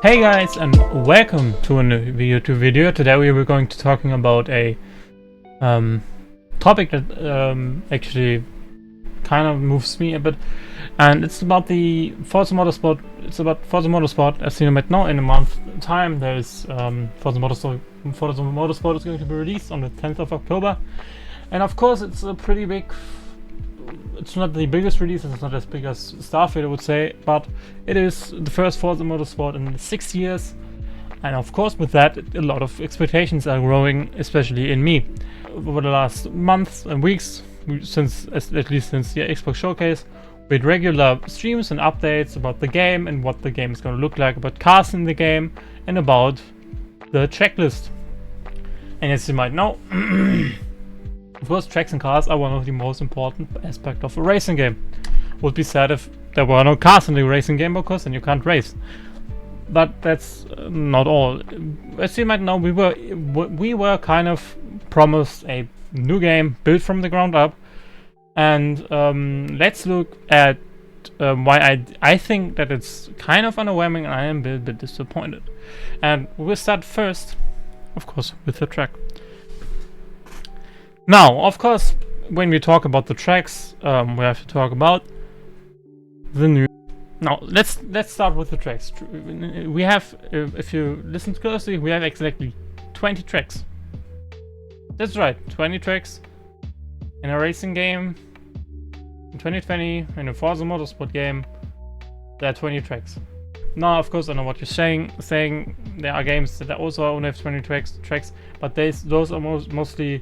Hey guys, and welcome to a new YouTube video. Today we were going to talking about a topic that actually kind of moves me a bit, and it's about the Forza Motorsport. It's about Forza Motorsport. As you might know, in a month's time there is Forza Motorsport is going to be released on the 10th of October, and of course it's a pretty big. It's not the biggest release, it's not as big as Starfield, I would say, but it is the first Forza Motorsport in 6 years, and of course with that a lot of expectations are growing, especially in me. Over the last months and weeks, at least since the Xbox Showcase, with regular streams and updates about the game and what the game is going to look like, about cars in the game, and about the checklist. And as you might know, of course, tracks and cars are one of the most important aspects of a racing game. Would be sad if there were no cars in the racing game, because then you can't race. But that's not all. As you might know, we were kind of promised a new game built from the ground up, and let's look at why I think that it's kind of underwhelming, and I am a bit disappointed. And we'll start first, of course, with the track. Now, of course, when we talk about the tracks, we have to talk about the new. Now, let's start with the tracks. We have, if you listen closely, we have exactly 20 tracks. That's right, 20 tracks in a racing game. In 2020, in a Forza Motorsport game, there are 20 tracks. Now, of course, I know what you're saying there are games that also only have 20 tracks, but those are mostly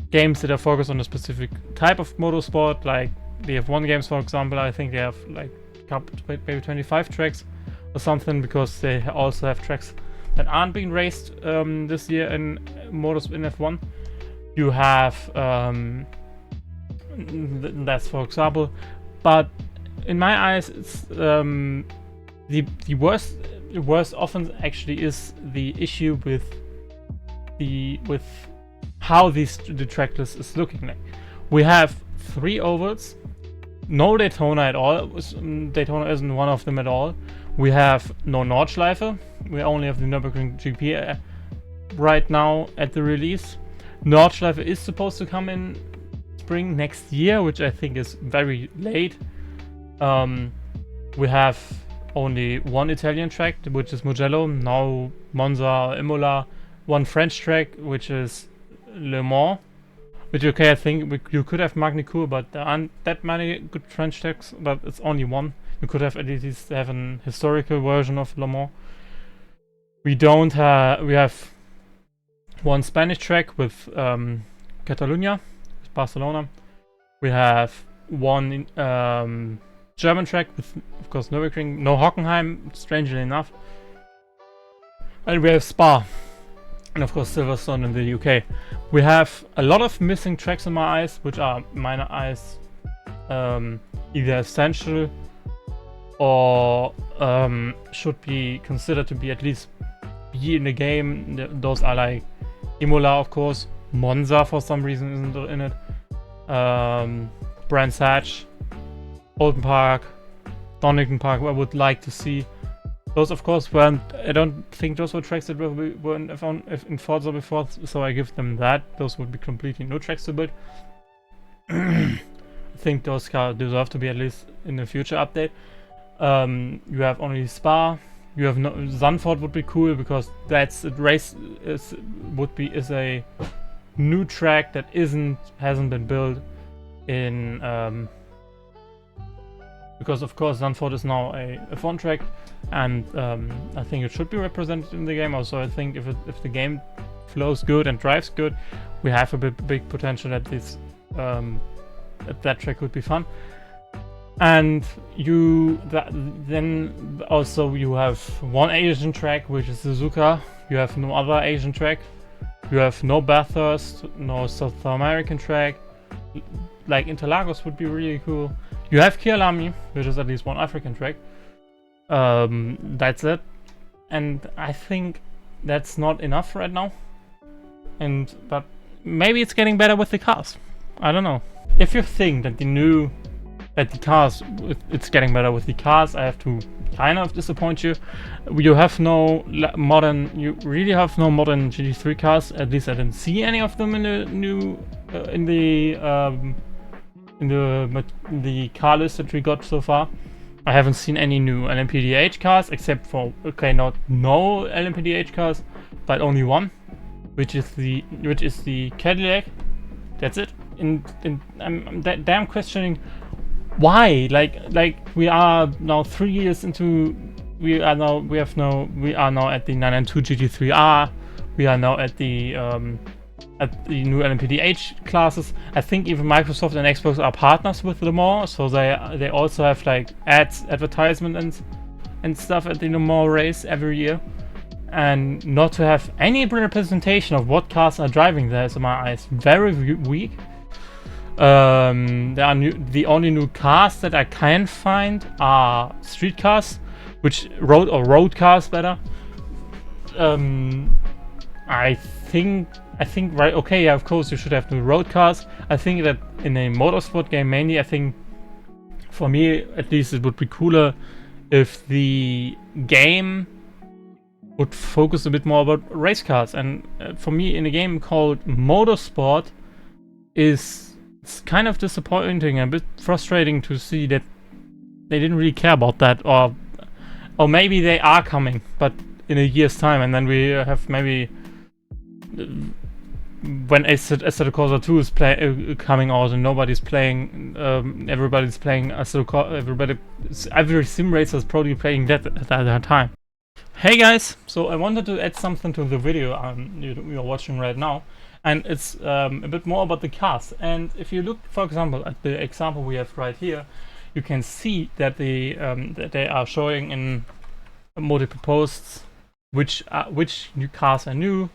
games that are focused on a specific type of motorsport, like the F1 games, for example. I think they have like maybe 25 tracks or something, because they also have tracks that aren't being raced this year in F1. You have that's for example, but in my eyes, it's the worst often actually is the issue with how the track list is looking like. We have 3 ovals, no Daytona at all. Daytona isn't one of them at all. We have no Nordschleife. We only have the Nürburgring GP right now at the release. Nordschleife is supposed to come in spring next year, which I think is very late. We have only one Italian track, which is Mugello. Now Monza, Imola. One French track, which is Le Mans, which I think you could have Magny-Cours, but there aren't that many good French tracks, but it's only one. You could have at least have an historical version of Le Mans. We have one Spanish track with Catalunya, with Barcelona. We have one German track with, of course, Nürburgring, no Hockenheim, strangely enough. And we have Spa. And of course Silverstone in the UK. We have a lot of missing tracks in my eyes, which are in my eyes either essential or should be considered to be at least be in the game. Those are like Imola, of course, Monza for some reason isn't in it, Brands Hatch, Oulton Park, Donington Park, I would like to see. Those, of course, weren't. I don't think those were tracks that were in Forza before, so I give them that. Those would be completely new tracks to build. I think those cars deserve to be at least in the future update. You have only Spa. You have no Zandvoort would be cool, because that's a race. Is a new track that hasn't been built in. Because of course Zandvoort is now a F1 track, and I think it should be represented in the game. Also, I think if the game flows good and drives good, we have a big potential that that track would be fun. And then also you have one Asian track, which is Suzuka. You have no other Asian track. You have no Bathurst, no South American track. Like Interlagos would be really cool. You have Kyalami, which is at least one African track. That's it. And I think that's not enough right now. But maybe it's getting better with the cars. I don't know. If you think that the new at the cars. It's getting better with the cars. I have to kind of disappoint you. You have no modern. You really have no modern GT3 cars. At least I didn't see any of them in the new in the car list that we got so far. I haven't seen any new LMPDH cars except for no LMPDH cars, but only one, which is the Cadillac. That's it. I'm damn questioning why. Like we are now 3 years into. We are now at the 992 GT3R. We are now at the new LMPDH classes. I think even Microsoft and Xbox are partners with Le Mans, so they also have like advertisement and stuff at the Le Mans race every year. And not to have any representation of what cars are driving there is, in my eyes, very weak. The only new cars that I can find are street cars, which road cars better. I think right, okay, yeah, of course you should have new road cars. I think that in a motorsport game mainly, I think for me at least it would be cooler if the game would focus a bit more about race cars. And for me, in a game called Motorsport, it's kind of disappointing and a bit frustrating to see that they didn't really care about that, or maybe they are coming, but in a year's time, and then we have maybe when Assetto Corsa 2 is coming out and nobody's playing, everybody's playing every sim racer is probably playing that at that time. Hey guys, so I wanted to add something to the video you are watching right now, and it's a bit more about the cars. And if you look, for example, at the example we have right here, you can see that that they are showing in multiple posts which new cars are new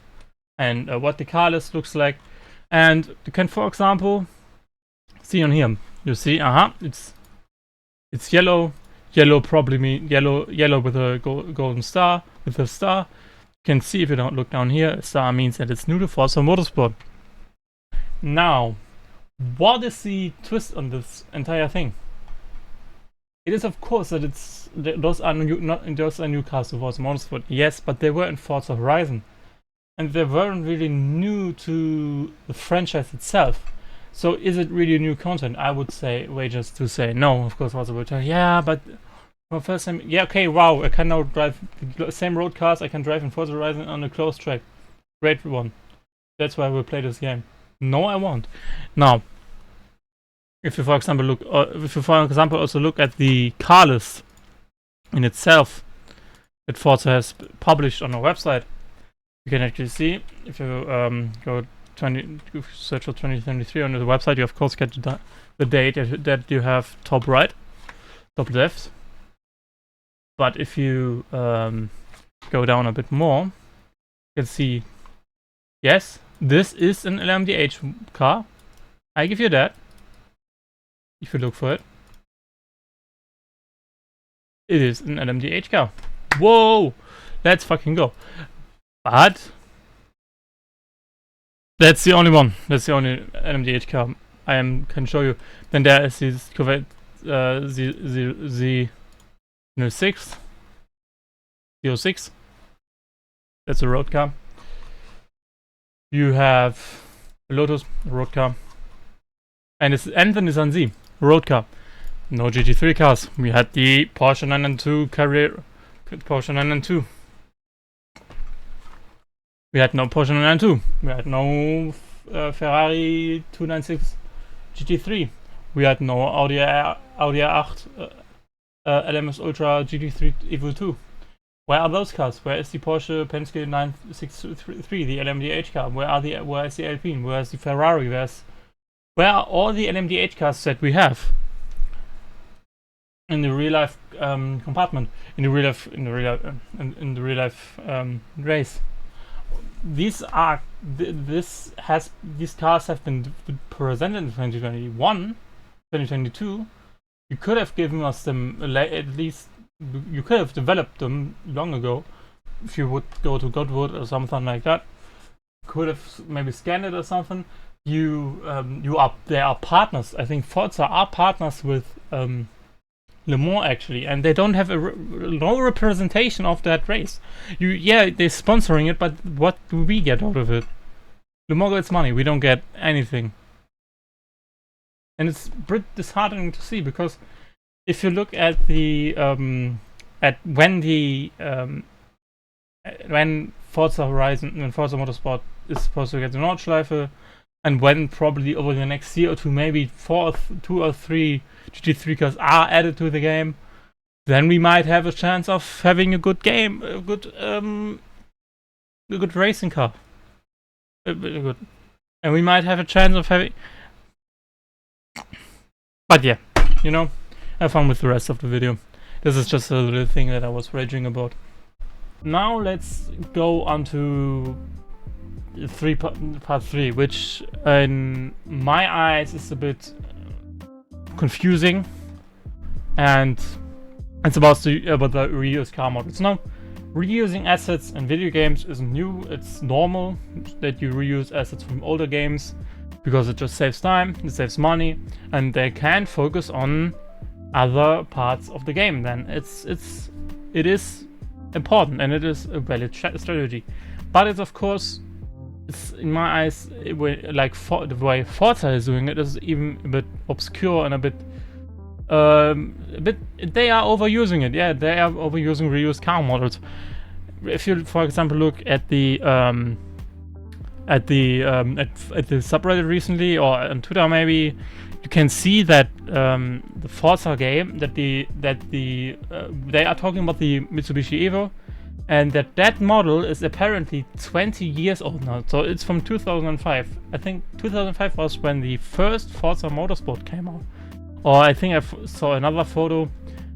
and what the car list looks like. And you can, for example, see on here. You see, it's yellow. Yellow probably mean yellow with a golden star, with a star. You can see if you don't look down here, a star means that it's new to Forza Motorsport. Now, what is the twist on this entire thing? It is, of course, that those are new cars to Forza Motorsport. Yes, but they were in Forza Horizon, and they weren't really new to the franchise itself. So is it really new content? I would say, wages to say no. Of course, Forza would tell, yeah, but for first time, yeah, okay, wow, I can now drive the same road cars I can drive in Forza Horizon on a closed track. Great one. That's why we'll play this game. No, I won't. Now, if you, for example, also look at the car list in itself that Forza has published on our website, you can actually see, if you search for 2023 on the website, you of course get the date that you have top right, top left. But if you go down a bit more, you can see, yes, this is an LMDH car. I give you that. If you look for it, it is an LMDH car. Whoa! Let's fucking go. But that's the only one. That's the only LMDH car I can show you. Then there is this Corvette the 06. That's a road car. You have a Lotus, a road car. And the Nissan Z, road car. No GT3 cars. We had the Porsche 992 Carrera, Porsche 992. We had no Porsche 992. We had no Ferrari 296 GT3. We had no Audi R8 LMS Ultra GT3 Evo 2. Where are those cars? Where is the Porsche Penske 963, the LMDH car? Where is the Alpine? Where is the Ferrari? Where are all the LMDH cars that we have in the real life compartment, in the real life race? These cars have been presented in 2021, 2022. You could have given us them at least. You could have developed them long ago. If you would go to Godwood or something like that, could have maybe scanned it or something. they are partners. I think Forza are partners with Le Mans actually, and they don't have no representation of that race. They're sponsoring it, but what do we get out of it? Le Mans gets money, we don't get anything. And it's a bit disheartening to see, because if you look at the when Forza Horizon and Forza Motorsport is supposed to get the Nordschleife, and when probably over the next year or two, maybe 2 or 3 GT3 cars are added to the game, then we might have a chance of having a good game, a good racing car. And we might have a chance of having. But yeah, have fun with the rest of the video. This is just a little thing that I was raging about. Now let's go on to part 3, which in my eyes is a bit confusing, and it's about the reused car models. Now, reusing assets in video games isn't new. It's normal that you reuse assets from older games, because it just saves time, it saves money, and they can focus on other parts of the game. Then it is important, and it is a valid strategy. But it's, of course, it's, in my eyes, the way Forza is doing it is even a bit obscure and a bit. They are overusing it. Yeah, they are overusing reused car models. If you, for example, look at the subreddit recently, or on Twitter maybe, you can see that the Forza game they are talking about the Mitsubishi Evo, and that model is apparently 20 years old now. So it's from 2005. I think 2005 was when the first Forza Motorsport came out. Or I think I saw another photo.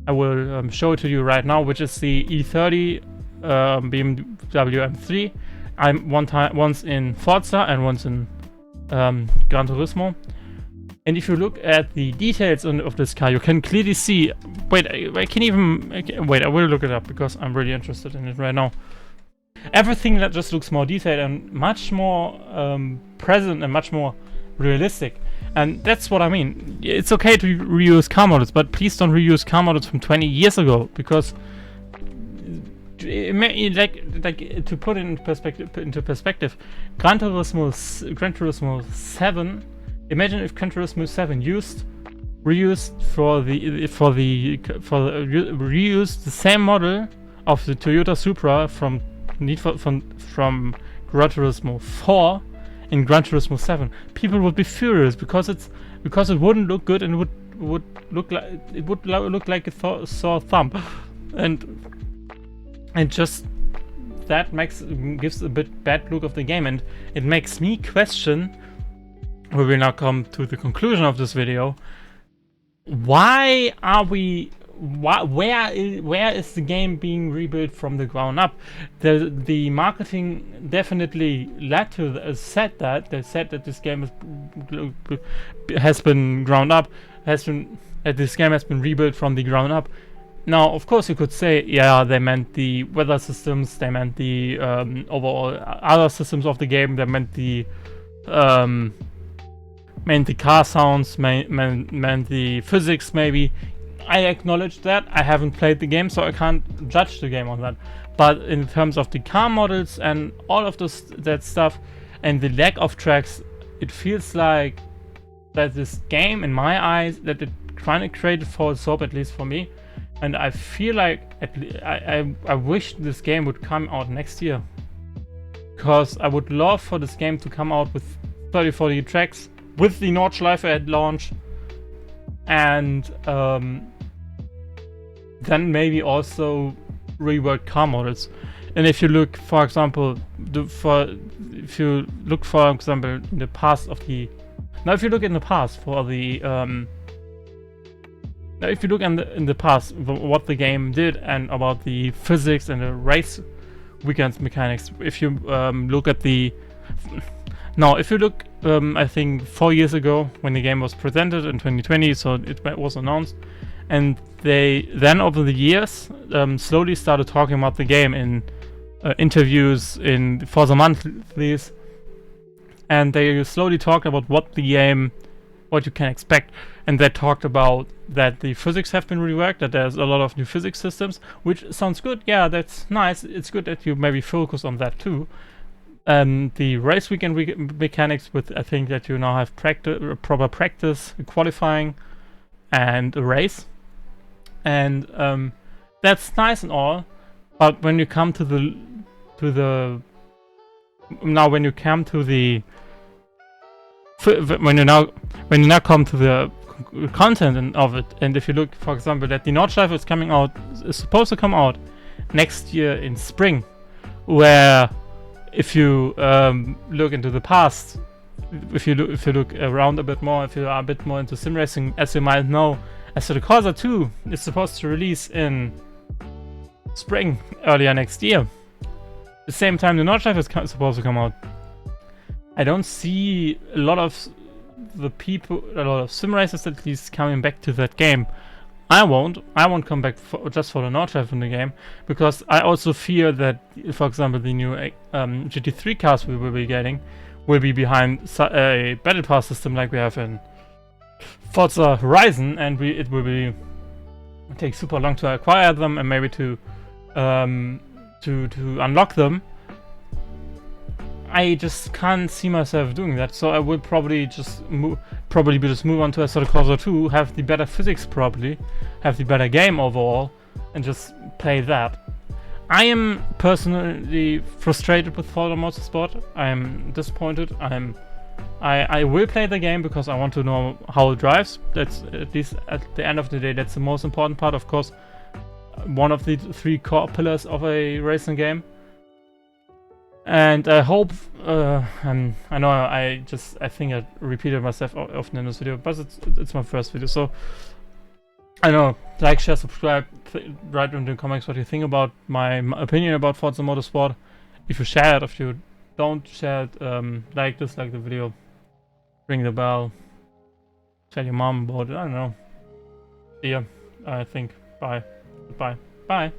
I will show it to you right now, which is the E30 BMW M3. I'm once in Forza and once in Gran Turismo. And if you look at the details of this car, you can clearly see. Wait, I will look it up, because I'm really interested in it right now. Everything that just looks more detailed and much more present and much more realistic. And that's what I mean. It's okay to reuse car models, but please don't reuse car models from 20 years ago, because to put it into perspective, Gran Turismo 7. Imagine if Gran Turismo 7 reused the same model of the Toyota Supra from Gran Turismo 4 in Gran Turismo 7. People would be furious, because it wouldn't look good, and would look like a sore thumb, and just that gives a bit bad look of the game, and it makes me question. We will now come to the conclusion of this video. Where is the game being rebuilt from the ground up? The marketing definitely said that this game has been ground up, this game has been rebuilt from the ground up. Now, of course, you could say, yeah, they meant the weather systems, they meant the overall other systems of the game, they meant the car sounds, meant the physics maybe. I acknowledge that. I haven't played the game, so I can't judge the game on that. But in terms of the car models and all of that stuff, and the lack of tracks, it feels like that this game, in my eyes, that it kind of created for soap, at least for me. And I feel like I wish this game would come out next year, because I would love for this game to come out with 30-40 tracks, with the Nordschleife at launch, and then maybe also rework car models. And if you look, for example, in the past of the, if you look in the past for the if you look in the past what the game did, and about the physics and the race weekends mechanics, if you look at the if you look, I think 4 years ago, when the game was presented in 2020, so it was announced, and they then over the years slowly started talking about the game in interviews, in Forza Monthlies, and they slowly talked about what you can expect, and they talked about that the physics have been reworked, that there's a lot of new physics systems, which sounds good. Yeah, that's nice. It's good that you maybe focus on that too. The race weekend mechanics, with I think that you now have proper practice, qualifying, and a race, and that's nice and all. But when you come to the when you now come to the content of it, and if you look, for example, that the Nordschleife is supposed to come out next year in spring, where if you look into the past, if you look around a bit more, if you are a bit more into sim racing, as you might know, as to the Corsa 2 is supposed to release in spring, earlier next year. The same time the Nordschleife is supposed to come out. I don't see a lot of sim racers at least coming back to that game. I won't come back just for the Nordschleife in the game, because I also fear that, for example, the new GT3 cars we will be getting will be behind a battle pass system like we have in Forza Horizon, and it will take super long to acquire them and maybe to unlock them. I just can't see myself doing that, so I would probably just move on to Assetto Corsa 2, have the better physics, probably have the better game overall, and just play that. I am personally frustrated with Forza Motorsport. I am disappointed. I will play the game because I want to know how it drives. That's, at least at the end of the day, that's the most important part. Of course, one of the 3 core pillars of a racing game. And I hope, I know I think I repeated myself often in this video, but it's my first video, so I know, like, share, subscribe, write in the comments what you think about my opinion about Forza Motorsport. If you share it, if you don't share it, dislike the video, ring the bell, tell your mom about it, I don't know. See ya, I think, bye, goodbye, bye.